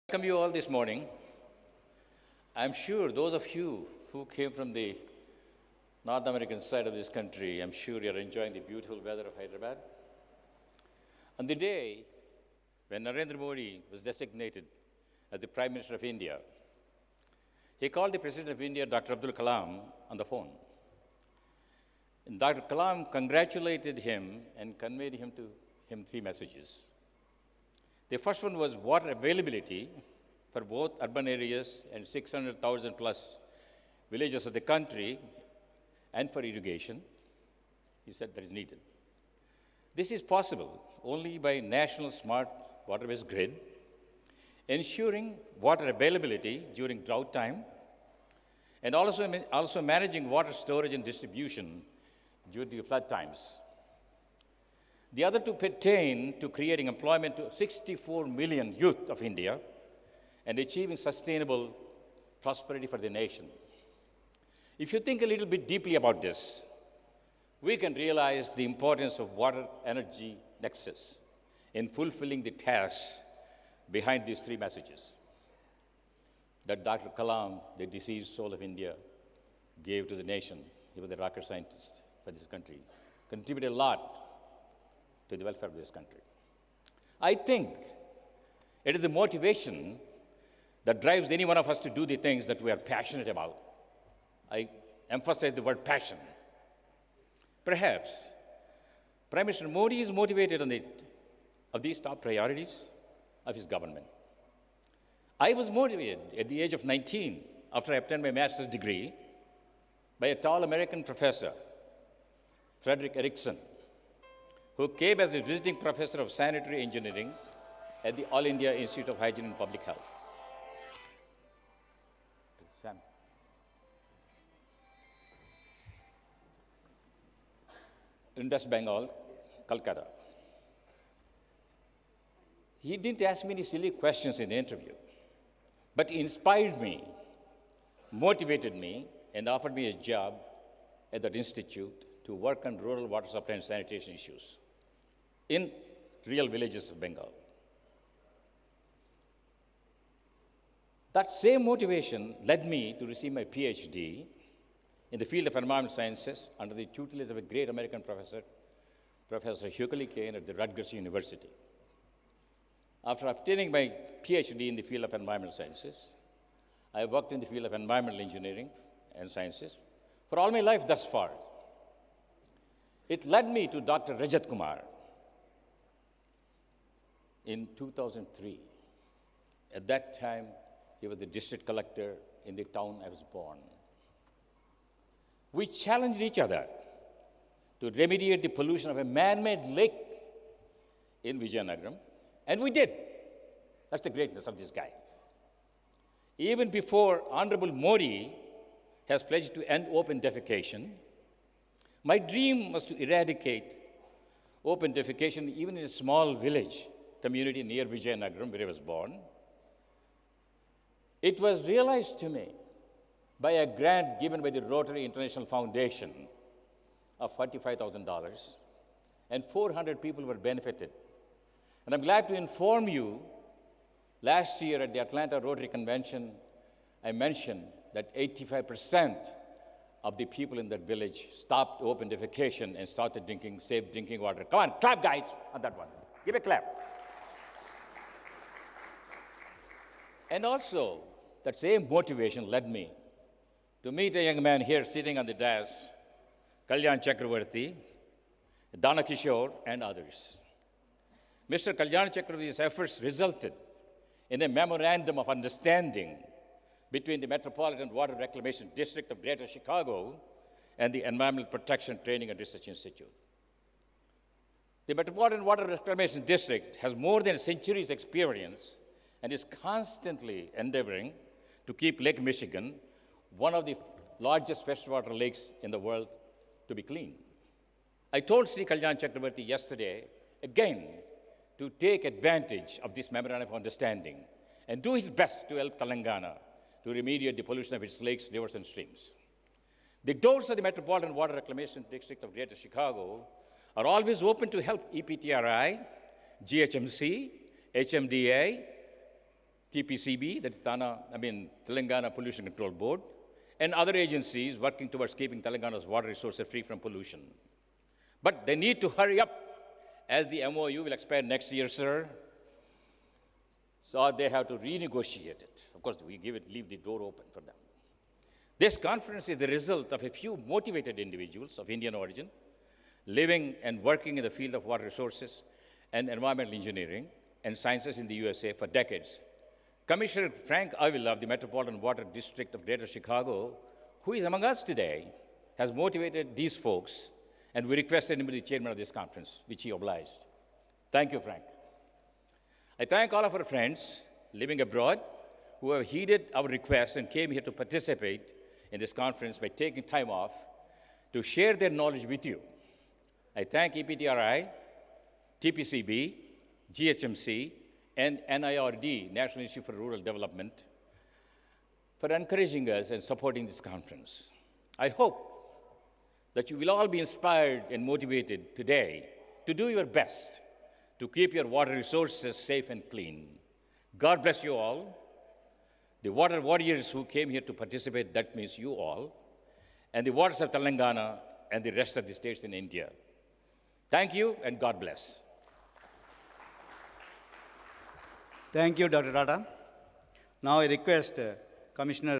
Welcome you all this morning. I'm sure those of you who came from the North American side of this country, I'm sure you're enjoying the beautiful weather of Hyderabad. On the day when Narendra Modi was designated as the Prime Minister of India, he called the President of India, Dr. Abdul Kalam, on the phone. And Dr. Kalam congratulated him and conveyed to him three messages. The first one was water availability for both urban areas and 600,000 plus villages of the country and for irrigation. He said that is needed. This is possible only by national smart water-based grid, ensuring water availability during drought time, and also managing water storage and distribution during the flood times. The other two pertain to creating employment to 64 million youth of India and achieving sustainable prosperity for the nation. If you think a little bit deeply about this, we can realize the importance of water-energy nexus in fulfilling the tasks behind these three messages that Dr. Kalam, the deceased soul of India, gave to the nation. He was a rocket scientist for this country, contributed a lot to the welfare of this country. I think it is the motivation that drives any one of us to do the things that we are passionate about. I emphasize the word passion. Perhaps Prime Minister Modi is motivated of these top priorities of his government. I was motivated at the age of 19 after I obtained my master's degree by a tall American professor, Frederick Erickson, who came as a visiting professor of sanitary engineering at the All India Institute of Hygiene and Public Health. In West Bengal, Calcutta. He didn't ask me any silly questions in the interview, but he inspired me, motivated me, and offered me a job at that institute to work on rural water supply and sanitation issues in real villages of Bengal. That same motivation led me to receive my PhD in the field of environmental sciences under the tutelage of a great American professor, Professor Hughley Kane at the Rutgers University. After obtaining my PhD in the field of environmental sciences, I worked in the field of environmental engineering and sciences for all my life thus far. It led me to Dr. Rajat Kumar in 2003. At that time, he was the district collector in the town I was born. We challenged each other to remediate the pollution of a man-made lake in Vijayanagaram, and we did. That's the greatness of this guy. Even before Honorable Modi has pledged to end open defecation, my dream was to eradicate open defecation even in a small village community near Vijayanagaram, where I was born. It was realized to me by a grant given by the Rotary International Foundation of $45,000, and 400 people were benefited. And I'm glad to inform you, last year at the Atlanta Rotary Convention, I mentioned that 85% of the people in that village stopped open defecation and started drinking safe drinking water. Come on, clap, guys, on that one. Give a clap. And also, that same motivation led me to meet a young man here sitting on the dais, Kalyan Chakravarti, Dana Kishore, and others. Mr. Kalyan Chakravarti's efforts resulted in a memorandum of understanding between the Metropolitan Water Reclamation District of Greater Chicago and the Environmental Protection Training and Research Institute. The Metropolitan Water Reclamation District has more than a century's experience and is constantly endeavoring to keep Lake Michigan, one of the largest freshwater lakes in the world, to be clean. I told Sri Kalyan Chakravarti yesterday, again, to take advantage of this memorandum of understanding and do his best to help Telangana to remediate the pollution of its lakes, rivers, and streams. The doors of the Metropolitan Water Reclamation District of Greater Chicago are always open to help EPTRI, GHMC, HMDA, TPCB, that is Telangana Pollution Control Board, and other agencies working towards keeping Telangana's water resources free from pollution. But they need to hurry up, as the MOU will expire next year, sir. So they have to renegotiate it. Of course, we leave the door open for them. This conference is the result of a few motivated individuals of Indian origin living and working in the field of water resources and environmental engineering and sciences in the USA for decades. Commissioner Frank Avila of the Metropolitan Water District of Greater Chicago, who is among us today, has motivated these folks, and we requested him to be the chairman of this conference, which he obliged. Thank you, Frank. I thank all of our friends living abroad who have heeded our request and came here to participate in this conference by taking time off to share their knowledge with you. I thank EPTRI, TPCB, GHMC, and NIRD, National Institute for Rural Development, for encouraging us and supporting this conference. I hope that you will all be inspired and motivated today to do your best to keep your water resources safe and clean. God bless you all. The water warriors who came here to participate, that means you all, and the waters of Telangana and the rest of the states in India. Thank you, and God bless. Thank you, Dr. Tata. Now I request Commissioner